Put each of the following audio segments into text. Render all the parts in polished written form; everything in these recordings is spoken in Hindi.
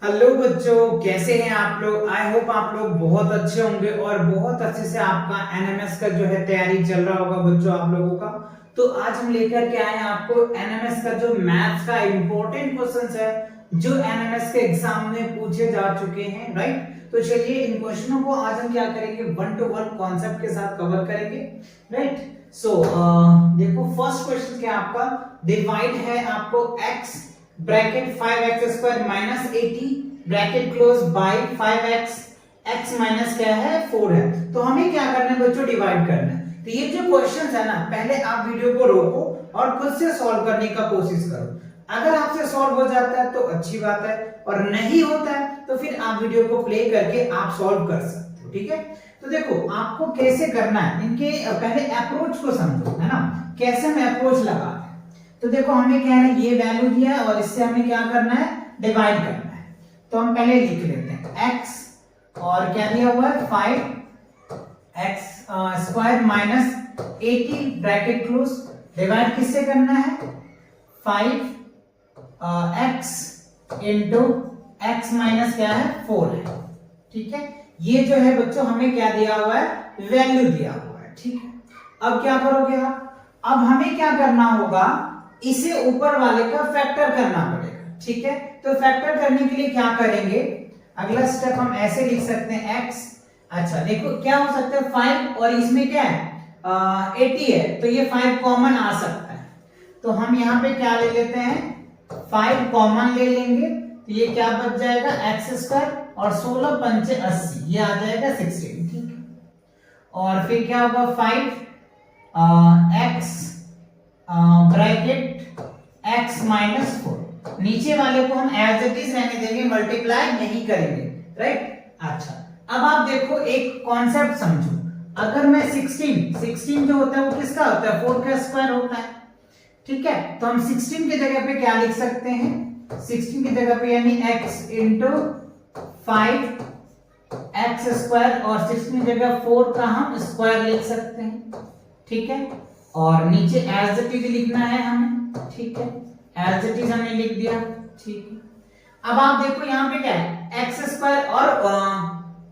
हेलो बच्चों, कैसे हैं आप लोग। आई होप आप लोग बहुत अच्छे होंगे और बहुत अच्छे से आपका एनएमएस का जो है तैयारी चल रहा होगा बच्चों आप लोगों का। तो आज हम लेकर के आए हैं आपको एनएमएस का जो मैथ्स का इंपॉर्टेंट क्वेश्चंस है जो एनएमएस के एग्जाम में पूछे जा चुके हैं, राइट। तो चलिए इन क्वेश्चनों को आज हम क्या करेंगे, 1 to 1 कॉन्सेप्ट के साथ कवर करेंगे, राइट। सो देखो फर्स्ट क्वेश्चन क्या आपका, डिवाइड है आपको x bracket 5x square minus 80 bracket close by 5x, x minus क्या है 4 है। तो हमें क्या करना है बच्चों, डिवाइड करना है। तो ये जो क्वेश्चंस है ना, पहले आप वीडियो को रोको और खुद से सॉल्व करने का कोशिश करो। अगर आपसे सॉल्व हो जाता है तो अच्छी बात है, और नहीं होता है तो फिर आप वीडियो को प्ले करके आप सॉल्व कर सकते हो, ठीक है। तो देखो आपको कैसे करना है, इनके पहले अप्रोच को समझो, है ना, कैसे हम अप्रोच लगाते हैं। तो देखो हमें क्या है, ये वैल्यू दिया है और इससे हमें क्या करना है, डिवाइड करना है। तो हम पहले लिख लेते हैं x और क्या दिया हुआ है 5x square minus 80 bracket close, divide किससे करना है 5x इंटू x माइनस क्या है 4 है, ठीक है। ये जो है बच्चों हमें क्या दिया हुआ है, वैल्यू दिया हुआ है, ठीक है। अब क्या करोगे आप, अब हमें क्या करना होगा, इसे ऊपर वाले का फैक्टर करना पड़ेगा, ठीक है। तो फैक्टर करने के लिए क्या करेंगे, अगला स्टेप हम ऐसे लिख सकते हैं x, अच्छा देखो क्या हो सकता है 5 और इसमें क्या है 80 है, तो ये 5 कॉमन आ सकता है। तो हम यहाँ पे क्या ले लेते हैं 5 कॉमन ले लेंगे, तो ये क्या बच जाएगा x स्क्वायर और 16 पंचे 80, ये आ जाएगा 16, ठीक है। और फिर क्या होगा 5x ब्रैकेट x माइनस 4, नीचे वाले को हम एज इट इज रहने देंगे, मल्टीप्लाई नहीं करेंगे, राइट। अच्छा अब आप देखो एक कॉन्सेप्ट समझो, अगर मैं 16 जो होता है वो किसका होता है, 4 का स्क्वायर होता है, ठीक है। तो हम 16 की जगह पे क्या लिख सकते हैं, 16 की जगह पे यानी x इंटू 5x स्क्वायर और 16 की जगह 4 का हम स्क्वायर लिख सकते हैं, ठीक है। और नीचे एज इट इज लिखना है हमें, ठीक है, एज इट इज हमने लिख दिया, ठीक है। अब आप देखो यहाँ पे क्या है एक्स स्क्वायर और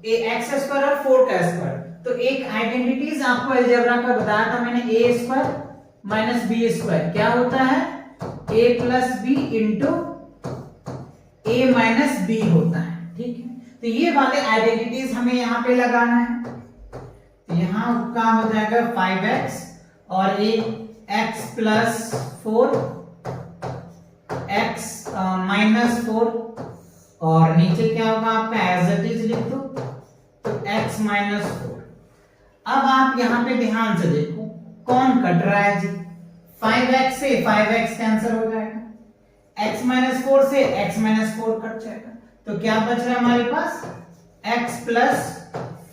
एक्स स्क्वायर और 4 का स्क्वायर, तो एक आइडेंटिटीज आपको अलजेब्रा का बताया था मैंने, ए स्क्वायर माइनस बी स्क्वायर क्या होता है, ए प्लस बी इंटू ए माइनस बी होता है, ठीक है। तो ये वाले आइडेंटिटीज हमें यहाँ पे लगाना है, तो यहाँ का हो जाएगा 5x और ये x प्लस 4 x माइनस 4 और नीचे क्या होगा आपका एज इट इज लिख दो, तो x माइनस 4। अब आप यहाँ पे ध्यान से देखो कौन कट रहा है जी, 5x से 5x कैंसिल हो जाएगा, x माइनस 4 से x माइनस 4 कट जाएगा, तो क्या बच रहा है हमारे पास x प्लस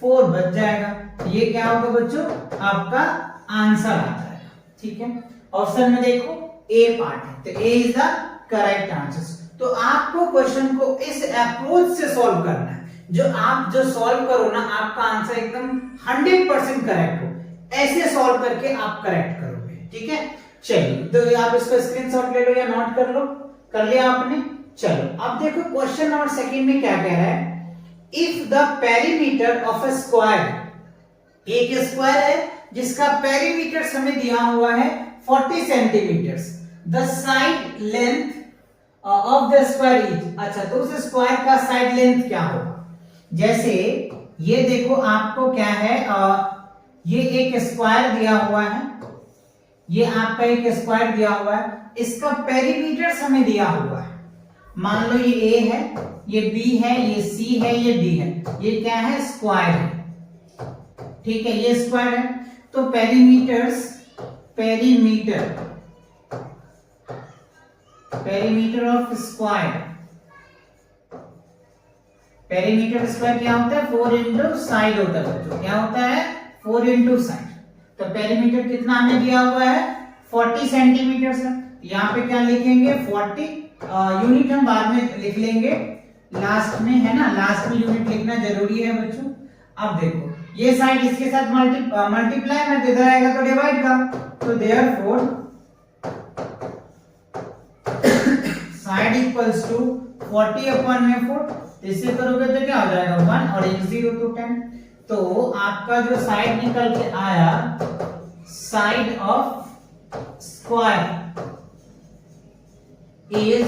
4 बच जाएगा। ये क्या होगा बच्चों, आपका आंसर आ जाएगा, ठीक है। ऑप्शन में देखो ए पार्ट है, तो ए इज द करेक्ट आंसर। तो आपको क्वेश्चन को इस अप्रोच से सॉल्व करना है, जो सॉल्व करो ना आपका आंसर एकदम 100% करेक्ट हो, ऐसे सॉल्व करके आप करेक्ट करोगे, ठीक है। चलिए तो आप इसको स्क्रीनशॉट ले लो या नोट कर लो, कर लिया आपने। चलो अब देखो क्वेश्चन नंबर सेकंड में क्या कह रहा है, if the perimeter of a square, एक स्क्वायर है जिसका पेरीमीटर हमें दिया हुआ है 40 centimetre, the side length of the square is, अच्छा तो उस स्क्वायर का साइड लेंथ क्या होगा। जैसे ये देखो आपको क्या है ये एक स्क्वायर दिया हुआ है, ये आपका एक स्क्वायर दिया हुआ है, इसका पेरीमीटर हमें दिया हुआ है, मान लो ये ए है, ये बी है, ये सी है, ये डी है, ये क्या है स्क्वायर है, ठीक है, ये स्क्वायर है। तो perimeter of square, perimeter square क्या होता है 4 इंटू साइड होता है बच्चों, क्या होता है 4 इंटू साइड। तो पेरीमीटर कितना हमें दिया हुआ है 40 सेंटीमीटर है, यहाँ पे क्या लिखेंगे 40, यूनिट हम बाद में लिख लेंगे लास्ट में, है ना, लास्ट में यूनिट लिखना जरूरी है बच्चों। अब देखो ये साइड इसके साथ मल्टीप्लाई में इधर आएगा तो डिवाइड का, तो therefore side equals to 40 upon में 4, इससे करोगे तो क्या हो जाएगा 1 और 1 0 तो 10। तो आपका जो साइड निकल के आया side of square is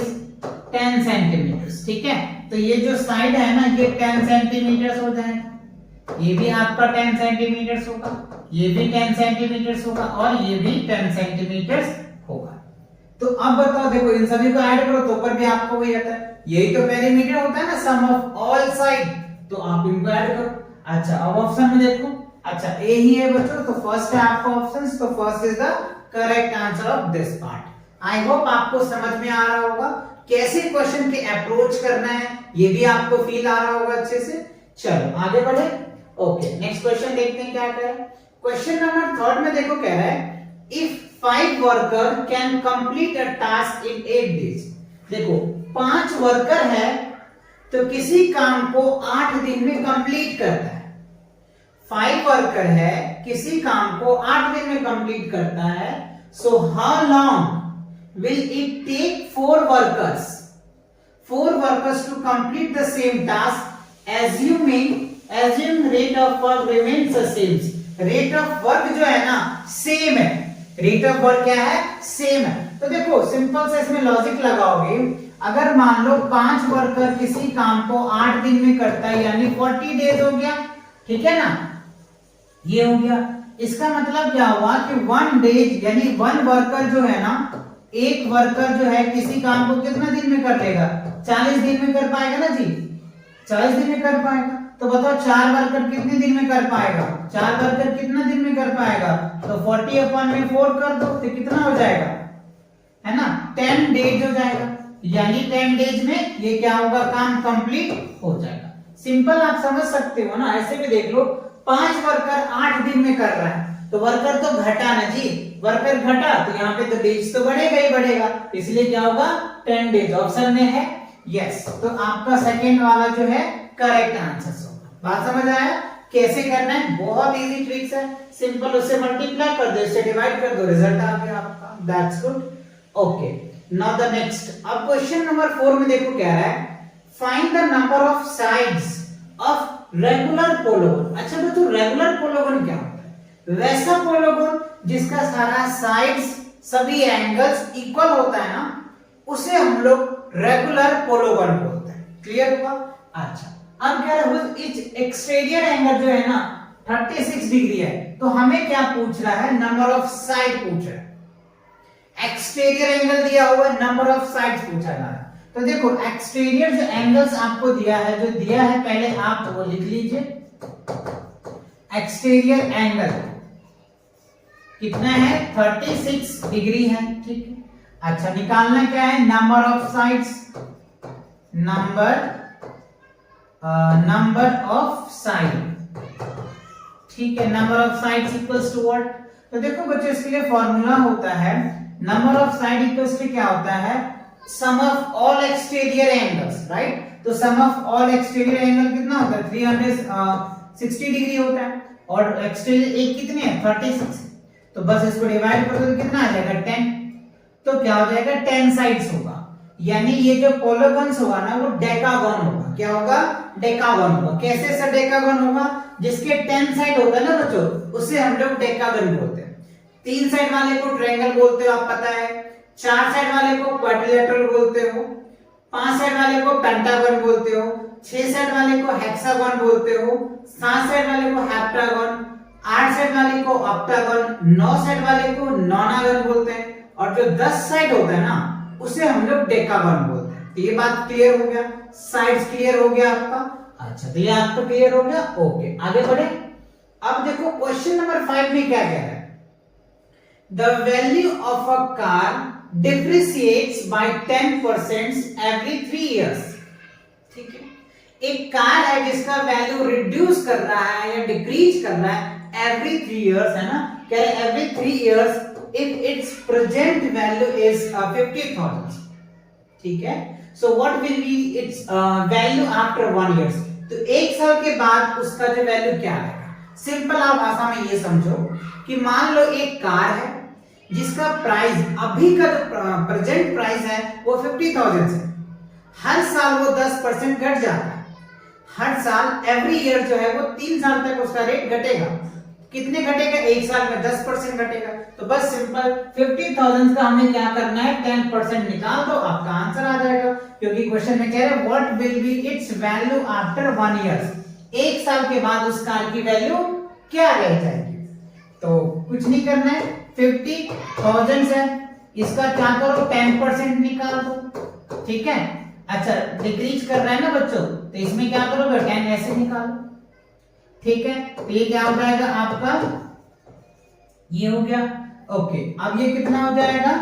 10 centimetre. ठीक है, तो ये जो साइड है ना ये 10 सेंटीमीटर हो जाएगा, ये भी आपका 10 सेंटीमीटर होगा, ये भी 10 सेंटीमीटर होगा और ये भी 10 सेंटीमीटर होगा। तो अब बताओ, देखो इन सभी को ऐड करो तो ऊपर भी आपको वही आता है, यही तो पेरीमीटर होता है ना, सम ऑफ ऑल साइड, तो आप इनको ऐड करो। अच्छा अब ऑप्शन में देखो, अच्छा ए ही है बच्चों, तो फर्स्ट है आपका ऑप्शन, तो first is the correct answer of this part. I hope आपको समझ में आ रहा होगा कैसे क्वेश्चन के अप्रोच करना है, ये भी आपको फील आ रहा होगा अच्छे से। चलो आगे बढ़े। ओके नेक्स्ट क्वेश्चन देखते हैं क्या कह रहा है। क्वेश्चन नंबर 3 में देखो कह रहा है if 5 worker can complete a task in 8 days. देखो 5 वर्कर है तो किसी काम को 8 दिन में कंप्लीट करता है। 5 वर्कर है किसी काम को 8 दिन में कंप्लीट करता है, so how long will it take 4 workers to complete the same task, assume rate of work remains the same। rate of work जो है ना सेम है, rate of work क्या है सेम है। तो देखो सिंपल से इसमें लॉजिक लगाओगे, अगर मान लो 5 वर्कर किसी काम को 8 दिन में करता है यानी 40 डेज हो गया, ठीक है ना, ये हो गया। इसका मतलब क्या हुआ कि 1 डेज यानी 1 वर्कर जो है ना, एक वर्कर जो है किसी काम को कितना दिन में कर लेगा, 40 दिन में कर पाएगा ना जी, 40 दिन में कर पाएगा। तो बताओ 4 वर्कर कितने दिन में कर पाएगा, 4 वर्कर कितना दिन में कर पाएगा, तो 40 अपॉन में 4 कर दो तो कितना हो जाएगा, है ना 10 डेज हो जाएगा, यानी 10 डेज में ये क्या होगा काम कंप्लीट हो जाएगा। सिंपल आप समझ सकते हो ना, ऐसे भी देख लो 5 वर्कर 8 दिन में कर रहा है तो वर्कर तो घटा ना जी, वर्कर घटा तो यहाँ पे तो डेज तो बढ़ेगा ही बढ़ेगा, इसलिए क्या होगा 10 डेज ऑप्शन में है यस। तो आपका सेकंड वाला जो है करेक्ट आंसर होगा। बात समझ आया कैसे करना है, बहुत इजी ट्रिक्स है, सिंपल उससे मल्टीप्लाई कर दो, इससे डिवाइड कर दो, रिजल्ट आ गया आपका, that's good. Okay now the next. अब क्वेश्चन नंबर 4 में देखो क्या है, find the number of sides of regular polygon. अच्छा बच्चों रेगुलर पोलोगन क्या होता है, वैसा पोलोगन जिसका सारा साइड्स सभी एंगल्स इक्वल होता है ना, उसे हम लोग रेगुलर पोलोगन बोलते हैं। क्लियर हुआ। अच्छा अब क्या है, इच एक्सटीरियर एंगल जो है ना 36 डिग्री है, तो हमें क्या पूछ रहा है, नंबर ऑफ साइड पूछ रहा है। एक्सटीरियर एंगल दिया हुआ है, नंबर ऑफ साइड्स पूछा जा रहा है। तो देखो एक्सटीरियर जो एंगल्स आपको दिया है, जो दिया है पहले आप वो लिख लीजिए, एक्सटीरियर एंगल कितना है 36 डिग्री है, ठीक है। अच्छा निकालना क्या है, number of sides, number of side, ठीक है, number of sides equals to what. तो देखो बच्चों इसके लिए फॉर्मूला होता है, number of side equals to क्या होता है, sum of all exterior angles, right. तो sum of all exterior angle कितना होता है 360 डिग्री होता है, और एक्सटीरियर एक कितने हैं 36, तो बस इसको डिवाइड कर दो तो कितना आ जाएगा 10, तो क्या हो जाएगा 10 साइड्स होगा, यानी ये जो पोलोगन्स होगा ना वो डेकागन होगा। क्या होगा, डेकागन होगा। कैसे सर डेकागन होगा, जिसके 10 साइड होता है ना बच्चों, उसे हम लोग डेकागन बोलते हैं। 3 साइड वाले को ट्रायंगल बोलते हो आप पता है, 4 साइड वाले को क्वाड्रिलेटरल बोलते हो, 5 साइड वाले को पेंटागन बोलते हो, 6 साइड वाले को हेक्सागन बोलते हो, 7 साइड वाले को हेप्टागन, 8 साइड वाले को ऑक्टागन, 9 साइड वाले को नोनागन बोलते हैं, और जो 10 साइड होता है ना उसे हम लोग डेकागन बोलते हैं। तो ये बात क्लियर हो गया, साइड्स क्लियर हो गया आपका। अच्छा तो ये आपका क्लियर हो गया। ओके आगे बढ़े। अब देखो क्वेश्चन नंबर 5 में क्या कह रहा है, the value of a car depreciates by 10% every 3 years. ठीक है, एक कार है जिसका वैल्यू रिड्यूस कर रहा है या डिक्रीज कर रहा है एवरी 3 इयर्स, है ना, कह रहे every 3 years if its present value is 50,000, ठीक है, so what will be its value after 1 years। तो 1 साल के बाद उसका जो वैल्यू क्या आएगा। सिंपल आप भाषा में ये समझो कि मान लो एक कार है, जिसका प्राइस अभी का जो प्रेजेंट प्राइस है वो 50,000 है, हर साल वो 10% घट जाता है, हर साल एवरी ईयर जो है वो 3 साल तक उसका रेट घटेगा। कितने घटेगा? 1 साल में 10% घटेगा। तो बस सिंपल 50,000 का हमें क्या करना है, 10% निकाल दो, आपका आंसर आ जाएगा। क्योंकि क्वेश्चन में कह रहे हैं what will be it's value after 1 year, 1 साल के बाद उस कार की वैल्यू क्या रह जाएगी। तो कुछ नहीं करना है, 50,000 है, इसका क्या करो 10% निकाल दो, ठीक है। अच्छा डिक्रीज कर रहा है ना बच्चों, तो इसमें क्या करोगे 10 ऐसे निकालो, ठीक है। तो ये क्या हो जाएगा आपका, ये हो गया। ओके अब ये कितना हो जाएगा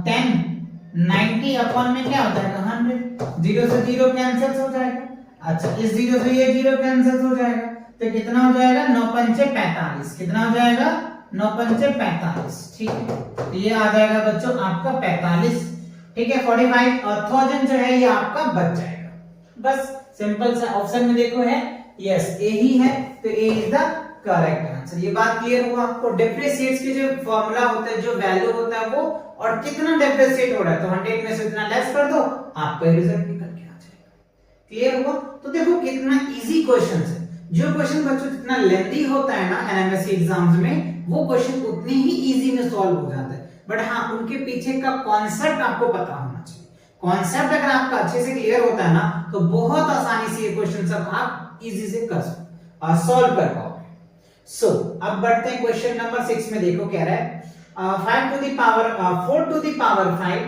10, 90 अपॉन में क्या हो जाएगा 100, 0 से 0 कैंसिल हो जाएगा। अच्छा इस 0 से ये 0 कैंसिल हो जाएगा, तो कितना हो जाएगा 9 पंचे 45, कितना हो जाएगा 9 पंचे 45, ठीक है। तो ये आ जाएगा बच्चों आपका 45, ठीक है। 45,000 जो है ये आपका बच जाएगा। बस सिंपल सा ऑप्शन में देखो है यस ए ही है, तो ए इज द करेक्ट आंसर। ये बात क्लियर हुआ आपको। डेप्रिसिएट्स के जो फॉर्मूला होता है, जो वैल्यू होता है वो, और कितना डेप्रिसिएट हो रहा है, तो 100 में से इतना लेस कर दो, आपका रिजल्ट निकल के आ जाएगा। क्लियर हुआ। तो देखो कितना इजी क्वेश्चन है। जो क्वेश्चन बच्चों जितना लेंथी होता है ना एनएमएससी एग्जाम्स में, वो क्वेश्चन उतने ही इजी में सॉल्व हो जाता है। बट हाँ उनके पीछे का कॉन्सेप्ट आपको पता होना चाहिए। कॉन्सेप्ट अगर आपका अच्छे से क्लियर होता है ना, तो बहुत आसानी से ये क्वेश्चन सब आप इजी से कर सॉल्व कर पाओगे। सो अब बढ़ते हैं क्वेश्चन नंबर 6 में। देखो क्या रहा है 5 to the power 4 to the power 5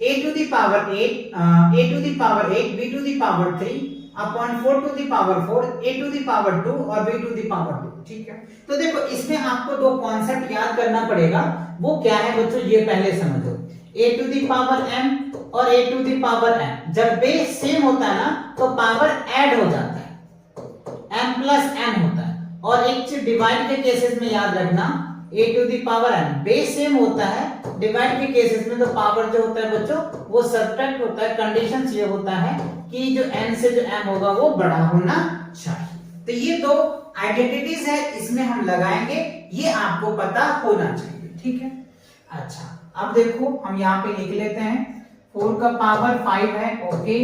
a to the power 8 a to the power 8 b to the power 3 upon 4 to the power 4 a to the power 2 और b to the power 2, ठीक है। तो देखो इसमें आपको दो कॉन्सेप्ट याद करना पड़ेगा। वो क्या है बच्चों, ये पहले समझो। a to the power m और a to the power n, जब बेस सेम होता है ना तो पावर ऐड हो जाता है, m प्लस n होता है। और एक चीज डिवाइड के केसेस में याद रखना, a to the power n base same होता है, डिवाइड के केसेस में तो पावर जो होता है बच्चों वो सब्ट्रैक्ट होता है। कंडीशन ये होता है कि जो n से जो m होगा वो बड़ा होना चाहिए। तो ये दो आइडेंटिटीज है, इसमें हम लगाएंगे, ये आपको पता होना चाहिए, ठीक है। अच्छा अब देखो हम यहाँ पे लिख लेते हैं 4 का पावर 5 है, ओके,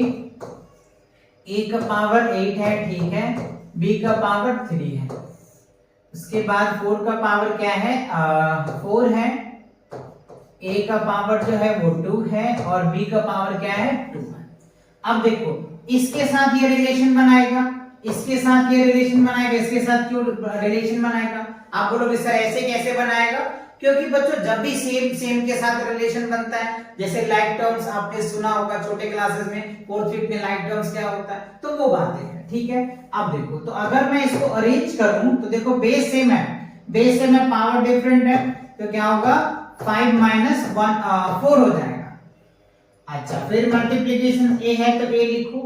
a का पावर 8 है, ठीक है, b का पावर 3 है। उसके बाद 4 का पावर क्या है 4 है, a का पावर जो है वो 2 है और b का पावर क्या है 2 है। अब देखो इसके साथ ये रिलेशन बनाएगा, इसके साथ ये रिलेशन बनाएगा, इसके साथ क्यों रिलेशन बनाएगा। आप बोलोगे सर ऐसे कैसे बनाएगा, क्योंकि बच्चों जब भी सेम सेम के साथ रिलेशन बनता है, जैसे लाइक टर्म्स आपने सुना होगा छोटे क्लासेस में, 4th 5th में लाइक टर्म्स क्या होता है, तो वो बातें हैं, ठीक है। अब देखो तो अगर मैं इसको अरेंज करूं तो देखो बेस सेम है, बेस सेम है, पावर डिफरेंट है, तो क्या होगा 5 माइनस 1 4 हो जाएगा। अच्छा फिर मल्टीप्लीकेशन a है तो a लिखो,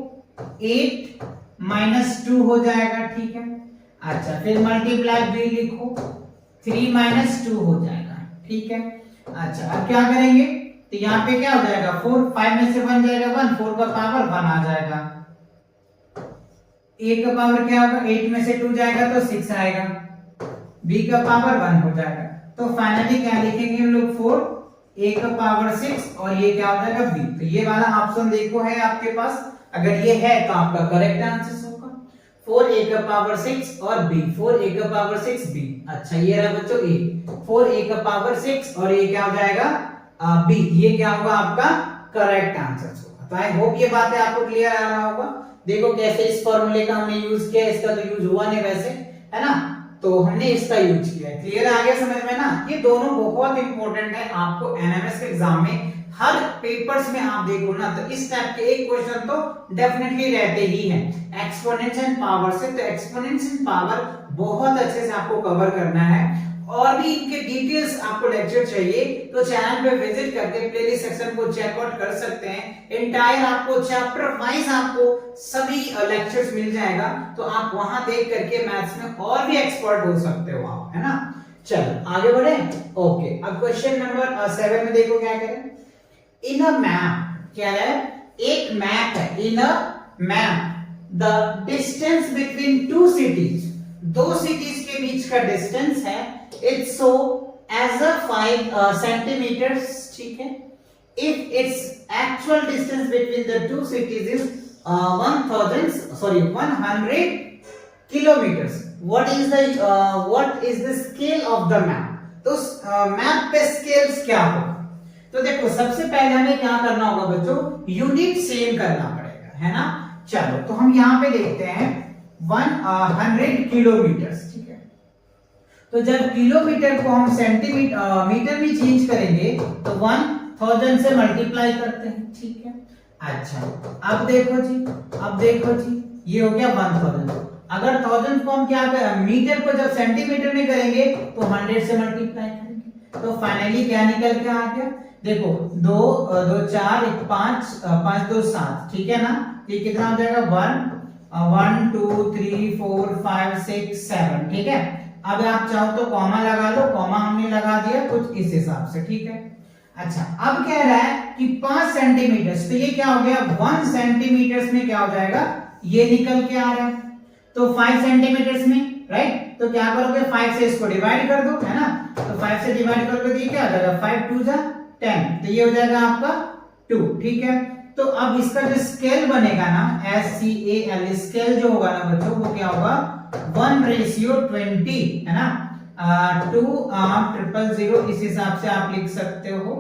8 माइनस 2 हो जाएगा, ठीक है। अच्छा फिर मल्टीप्लाई b लिखो, 3 माइनस 2 हो जाएगा, ठीक है। अच्छा अब क्या करेंगे, तो यहाँ पे क्या हो जाएगा 4, 5 में से 1 जाएगा 1, 4 का पावर 1 आ जाएगा, a का पावर क्या होगा 8 में से 2 जाएगा तो 6 आएगा, b का पावर 1 हो जाएगा। तो फाइनली क्या लिखेंगे हम लोग 4, a का पावर 6 और ये क्या हो जाएगा b। तो ये वाला ऑप्शन देखो है आपके पास, अगर ये है तो आपका करेक्ट आंसर होगा 4a का पावर 6 और b, 4a का पावर 6b। अच्छा ये रहा बच्चों a, 4a का पावर 6 और ये क्या हो जाएगा b, ये क्या होगा आपका करेक्ट आंसर होगा। तो आई होप ये बातें आपको क्लियर आ रहा होगा। देखो कैसे इस फॉर्मूले का हमने यूज किया, इसका तो यूज हुआ नहीं वैसे, है ना, तो हमने इसका यूज किया है। क्लियर आ गया समझ में ना। ये दोनों बहुत इंपॉर्टेंट है आपको एनएमएस के एग्जाम में, हर पेपर्स में आप देखो ना तो इस टाइप के एक क्वेश्चन तो डेफिनेटली रहते ही हैं एक्सपोनेंशियल पावर से। तो एक्सपोनेंशियल पावर बहुत अच्छे से आपको कवर करना है, और भी इनके डिटेल्स आपको लेक्चर चाहिए तो चैनल पे विजिट करके प्लेलिस्ट सेक्शन को चेकआउट कर सकते हैं। एंटायर आपको चैप्टर वाइज आपको सभी लेक्चर्स मिल जाएगा, तो आप वहां देख करके मैथ्स में और भी एक्सपर्ट हो सकते हो आप, है ना। चलो आगे बढ़े। ओके अब क्वेश्चन नंबर 7 में देखो क्या करें। इन अ मैप, क्या है एक मैप है, in a map the distance between two cities, दो सिटीज के बीच का डिस्टेंस है, it's so as a 5 centimetres, ठीक है। If it's actual distance between the two cities is 100 kilometres, what is the scale of the map? तो मैप पे स्केल्स क्या होगा? तो देखो सबसे पहले हमें क्या करना होगा बच्चों, यूनिट सेम करना पड़ेगा, है ना। चलो तो हम यहाँ पे देखते हैं 100 किलोमीटर्स, ठीक है। तो जब किलोमीटर को हम सेंटीमीटर मीटर में चेंज करेंगे तो 1000 से मल्टीप्लाई करते हैं, ठीक है। अच्छा अब देखो जी ये हो गया 1000। अगर 1000 को हम क्या करें, मीटर को जब सेंटीमीटर में करेंगे तो 100 से मल्टीप्लाई करेंगे, तो फाइनली क्या निकल के आ गया, देखो 2 2 4 1 5 5 2 7, ठीक है ना। ये कितना हो जाएगा 1 2 3 4 5 6 7, ठीक है। अब आप चाहो तो कॉमा लगा लो, कॉमा हमने लगा दिया कुछ इस हिसाब से, ठीक है। अच्छा अब कह रहा है कि 5 सेंटीमीटर, तो ये क्या हो गया 1 सेंटीमीटर में क्या हो जाएगा, ये निकल के आ रहा है। तो 5 सेंटीमीटर में, राइट, तो क्या करोगे 5 से इसको डिवाइड कर दो, है ना। तो 5 से डिवाइड करोगे तो ये क्या हो जाएगा 5 2 जा 10, तो ये हो जाएगा आपका 2, ठीक है। तो अब इसका जो स्केल बनेगा ना, SCAL स्केल जो होगा ना बच्चों, वो क्या होगा 1:20, है ना। 2 000 इस हिसाब से आप लिख सकते हो।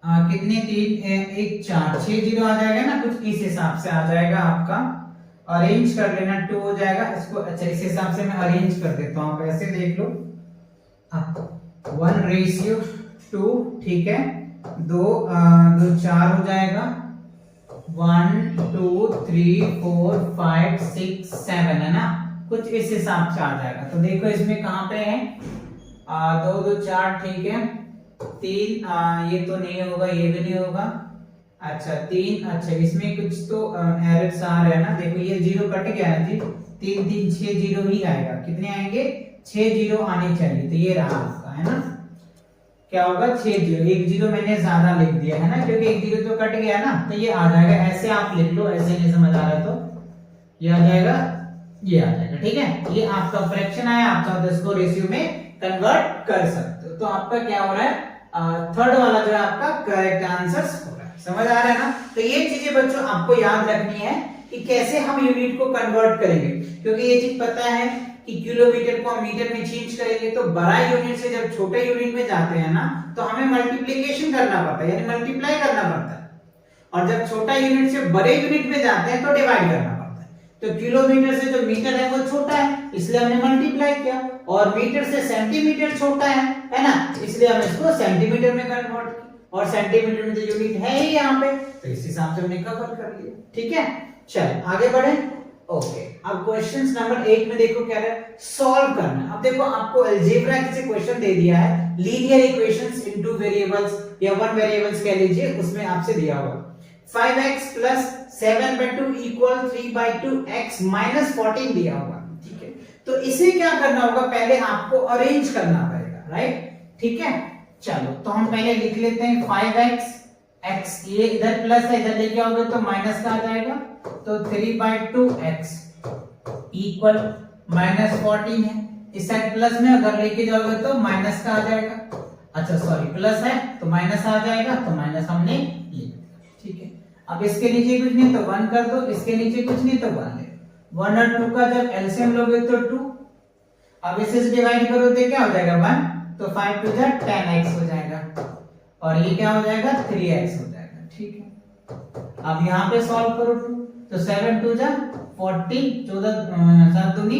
कितने 3 1 4 6 0 आ जाएगा ना, कुछ इस हिसाब से आ जाएगा आपका। अरेंज कर लेना, 2 हो जाएगा इसको। अच्छा इस हिसाब से मैं अरेंज कर देता हूं, आप ऐसे देख लो 1:2, ठीक है। 2 2 4 हो जाएगा, 1 2 3 4 5 6 7, है ना, कुछ इस हिसाब से आ जाएगा। तो देखो इसमें कहां पे है 2 2 4, ठीक है। 3 ये तो नहीं होगा, ये भी नहीं होगा। अच्छा 3, अच्छा इसमें कुछ तो एरर्स आ रहे हैं ना, देखो ये 0 कट गया है जी, 3 3 6 0 ही आएगा। कितने आएंगे 6 0 आने चाहिए, तो ये रहा आपका, है ना। क्या होगा 6 0, 1 0 मैंने ज्यादा लिख दिया है ना, क्योंकि 1 0 तो कट गया ना, तो ये आ जाएगा। ऐसे आप लिख लो, ऐसे नहीं समझ आ रहा तो ये आ जाएगा, ये आ जाएगा, ठीक है। ये आपका फ्रैक्शन आया, आप चाहो तो इसको रेशियो में कन्वर्ट कर सकते हो। तो आपका क्या हो रहा है, थर्ड वाला जो है आपका करेक्ट आंसर हो रहा है। समझ आ रहा है ना। तो ये चीजें बच्चों आपको याद रखनी है कि कैसे हम यूनिट को कन्वर्ट करेंगे, क्योंकि ये चीज पता है कि किलोमीटर को हम मीटर में चेंज करेंगे तो बड़ा यूनिट से जब छोटे यूनिट में जाते हैं ना, तो हमें मल्टीप्लिकेशन करना पड़ता है, यानी मल्टीप्लाई करना पड़ता है। और जब छोटा यूनिट से बड़े यूनिट में जाते हैं तो डिवाइड करना पड़ता है। तो किलोमीटर से जो मीटर है वो छोटा है, इसलिए हमने मल्टीप्लाई किया, और मीटर से सेंटीमीटर छोटा है ना, इसलिए हम इसको सेंटीमीटर में कन्वर्ट किया, और सेंटीमीटर में तो यूनिट है ही यहाँ पे, तो इस हिसाब से हमने कवर कर लिया, ठीक है। चल आगे बढ़े। ओके अब क्वेश्चन नंबर 8 में देखो क्या है, सॉल्व करना। अब देखो आपको अलजेब्रा से क्वेश्चन दे दिया है, लीनियर इक्वेशंस इनटू वेरिएबल्स या वन वेरिएबल्स कह लीजिए, उसमें आपसे दिया हुआ 5x + 7/2 = 3/2 x - 14 दिया हुआ, ठीक है। तो इसे क्या करना होगा, पहले आपको अरेंज करना पड़ेगा, राइट, ठीक है। चलो तो हम पहले लिख लेते हैं 5x, x ये इधर प्लस है, इधर लेके आओगे तो माइनस का आ जाएगा, तो 3/2x इक्वल -14 है। इस साइड प्लस में अगर लेके जाओगे तो माइनस का आ जाएगा। अच्छा सॉरी प्लस है तो माइनस आ जाएगा, तो माइनस हमने लिख दिया, ठीक है। अब इसके नीचे कुछ नहीं तो 1 कर दो, इसके नीचे कुछ नहीं तो 1 ले। 1 और 2 का जब एलसीएम लोगे तो 2, अब इसे से डिवाइड करो तो क्या हो जाएगा 1, तो 5 2 जा 10x हो जाएगा, और ये क्या हो जाएगा 3x हो जाएगा, ठीक है। अब यहाँ पे सॉल्व करो 2, तो 7 2 जा 14, 14 दूनी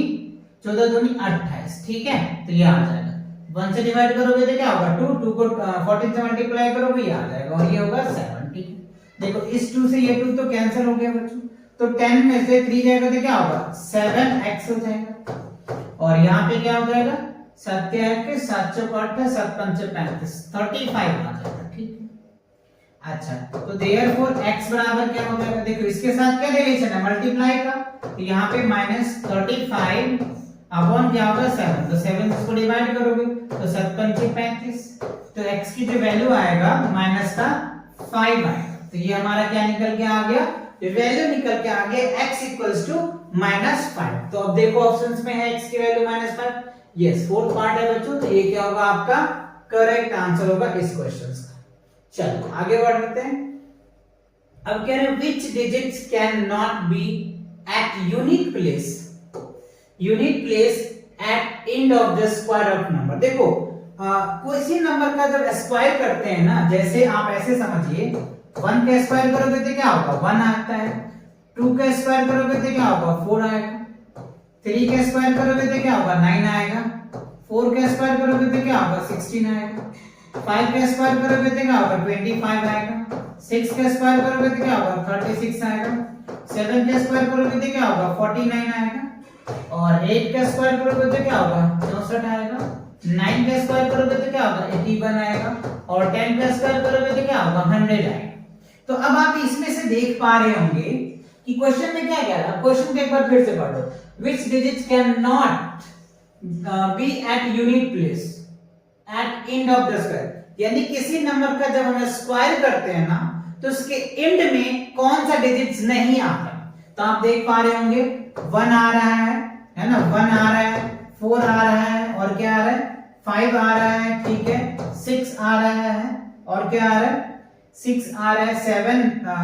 28, ठीक है। तो ये आ जाएगा, 1 से डिवाइड करोगे तो क्या होगा 2, 2 को 14 से मल्टीप्लाई करोगे ये आ जाएगा, और ये होगा 7, ठीक है। देखो इस 2 से ये 2 तो कैंसिल हो गया बच्चों, तो 10 में से 3 जाएगा तो क्या होगा 7x हो जाएगा, और यहाँ पे क्या हो जाएगा 7 के 7 चौक 8 है, 7 5 35 35 आ जाएगा, ठीक है। अच्छा तो देयरफॉर x बराबर क्या हो जाएगा, देखो इसके साथ क्या रिलेशन है मल्टीप्लाई का, तो यहाँ पे -35 अपॉन क्या होगा 7, तो 7 इसको डिवाइड करोगे तो 7 5 35, तो x की जो वैल्यू आएगा -5 आएगा, तो ये हमारा क्या निकल के आ गया, वैल्यू निकल के आ गया x = -5। तो अब देखो ऑप्शंस में है x की वैल्यू -5, यस, फोर्थ पार्ट है बच्चों, तो ये क्या होगा आपका करेक्ट आंसर होगा इस क्वेश्चन का। चलो आगे बढ़ते हैं। अब कह रहे हैं which digits can not be at unique place at end of the square of number. देखो कोई सी नंबर का जब स्क्वायर करते हैं ना, जैसे आप ऐसे समझिए 1 का स्क्वायर करोगे तो क्या होगा 1 आता है, 2 का स्क्वायर करोगे तो क्या होगा 4 आएगा, 3 का स्क्वायर करोगे तो क्या होगा 9 आएगा, 4 का स्क्वायर करोगे तो क्या होगा 16 आएगा, 5 का स्क्वायर करोगे तो क्या होगा 25 आएगा, 6 का स्क्वायर करोगे तो क्या होगा 36 आएगा, 7 का स्क्वायर करोगे तो क्या होगा 49 आएगा, और 8 का स्क्वायर करोगे तो क्या होगा 64 आएगा, 9 का स्क्वायर करोगे तो क्या होगा 81 आएगा, और 10 का स्क्वायर करोगे तो क्या होगा 100 आएगा। तो अब आप इसमें से देख पा रहे होंगे कि क्वेश्चन में क्या कह रहा है, क्वेश्चन को एक बार फिर से पढ़ो। Which digits cannot be at unit place at end of the square, यानी किसी नंबर का जब हम स्क्वायर करते हैं ना तो उसके एंड में कौन सा डिजिट्स नहीं आता। तो आप देख पा रहे होंगे 1 आ रहा है ना, 1 आ रहा है, 4 आ रहा है, और क्या आ रहा है 5 आ रहा है, ठीक है, 6 आ रहा है, और क्या आ रहा है 6 आ रहा है, 7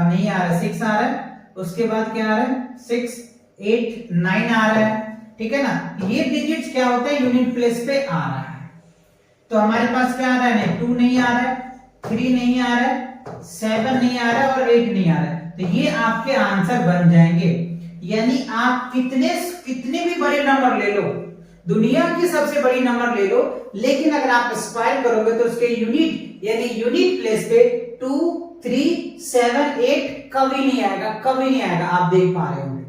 नहीं आ रहा है, 6 आ रहा है, उसके बाद क्या आ रहा है 6 8 9 आ रहा है, ठीक है ना। ये डिजिट्स क्या होता है यूनिट प्लेस पे आ रहा है। तो हमारे पास क्या आ रहा है 2 नहीं आ रहा है, 3 नहीं आ रहा है, 7 नहीं आ रहा है, और 8 नहीं आ रहा है। तो ये आपके आंसर बन जाएंगे। यानी आप कितने भी बड़े नंबर ले लो, दुनिया की सबसे बड़ी नंबर ले लो, लेकिन अगर आप स्क्वायर करोगे तो उसके यूनिट यानी यूनिट प्लेस पे 2 3 7 8 कभी नहीं आएगा, कभी नहीं आएगा। आप देख पा रहे होंगे,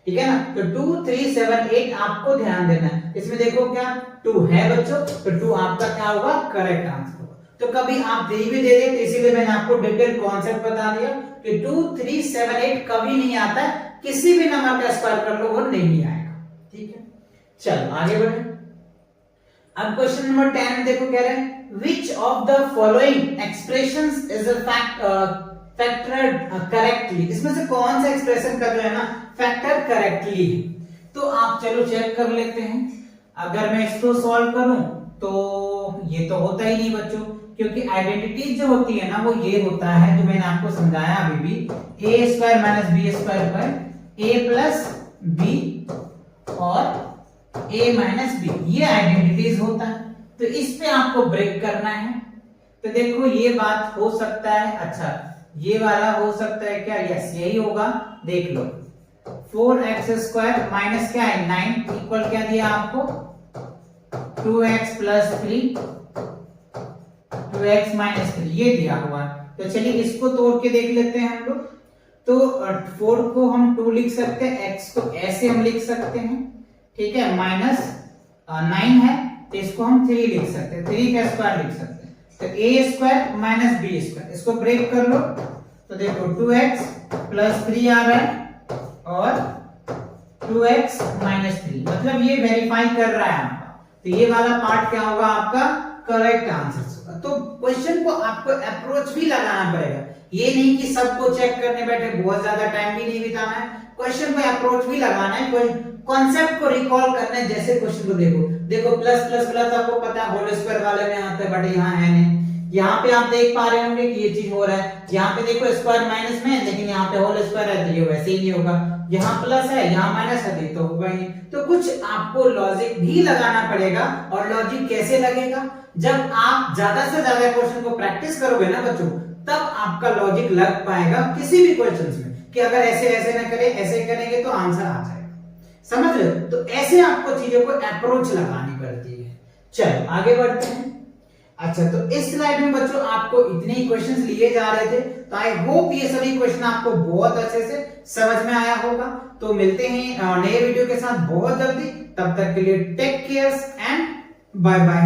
ठीक है ना। तो 2 3 7 8 आपको ध्यान देना है। इसमें देखो क्या 2 है बच्चों, तो 2 आपका क्या होगा करेक्ट आंसर होगा। तो कभी आप दे भी दे दे, तो इसीलिए मैंने आपको डिटेल कॉन्सेप्ट बता दिया कि 2 3 7 8 कभी नहीं आता है, किसी भी नंबर का स्क्वायर कर लो वो नहीं आएगा, ठीक है। चलो आगे बढ़े। अब क्वेश्चन नंबर 10 देखो, कह रहे हैं which of the following expressions is a factored correctly। इसमें से कौन सा एक्सप्रेशन का जो है ना फैक्टर करेक्टली है। तो आप चलो चेक कर लेते हैं। अगर मैं इसको सॉल्व करूं तो ये तो होता ही नहीं बच्चों, क्योंकि आइडेंटिटीज जो होती है ना वो ये होता है जो मैंने आपको समझाया अभी भी, a square minus B square पर a प्लस बी और a माइनस बी, ये आइडेंटिटीज होता है। तो इस पे आपको ब्रेक करना है। तो देखो ये बात हो सकता है, अच्छा ये वाला हो सकता है क्या, यस यही होगा। देख लो 4x स्क्वायर माइनस क्या है 9 इक्वल क्या दिया आपको 2x प्लस 3 2x माइनस 3 ये दिया हुआ है। तो चलिए इसको तोड़ के देख लेते हैं हम लोग। तो 4 को हम 2 लिख सकते हैं, x को ऐसे हम लिख सकते हैं, ठीक है, माइनस 9 है तो इसको हम 3 लिख सकते हैं, 3 का स्क्वायर लिख सकते हैं। तो a square minus B square, इसको ब्रेक कर लो तो देखो 2x प्लस 3 आ रहा है और 2x माइनस 3, मतलब ये वेरीफाई कर रहा है आपका। तो ये वाला पार्ट क्या होगा आपका करेक्ट आंसर होगा। तो क्वेश्चन को आपको अप्रोच भी लगाना पड़ेगा, ये नहीं कि सबको चेक करने बैठे, बहुत ज्यादा टाइम भी नहीं बिताना है, क्वेश्चन को अप्रोच भी लगाना है, कॉन्सेप्ट को रिकॉल करना है। जैसे क्वेश्चन को देखो प्लस प्लस प्लस आपको पता है होल स्क्वायर वाले में आता है, बट यहाँ है नहीं। यहाँ पे आप देख पा रहे होंगे कि ये चीज हो रहा है, यहाँ पे देखो स्क्वायर माइनस में है लेकिन यहाँ पे होल स्क्वायर है तो ये वैसे ही नहीं होगा, यहाँ प्लस है यहाँ माइनस है तो होगा ही। तो कुछ आपको लॉजिक भी लगाना पड़ेगा। और लॉजिक कैसे लगेगा, जब आप ज्यादा से ज्यादा क्वेश्चन को प्रैक्टिस करोगे ना बच्चों, तब आपका लॉजिक लग पाएगा किसी भी क्वेश्चन में, कि अगर ऐसे ऐसे ना करें ऐसे करेंगे तो आंसर आ जाएगा, समझ रहे हो। तो ऐसे आपको चीजों को अप्रोच लगानी पड़ती है। चलो आगे बढ़ते हैं। अच्छा तो इस स्लाइड में बच्चों आपको इतने ही क्वेश्चंस लिए जा रहे थे, तो आई होप ये सभी क्वेश्चन आपको बहुत अच्छे से समझ में आया होगा। तो मिलते हैं नए वीडियो के साथ बहुत जल्दी, तब तक के लिए take care and bye bye.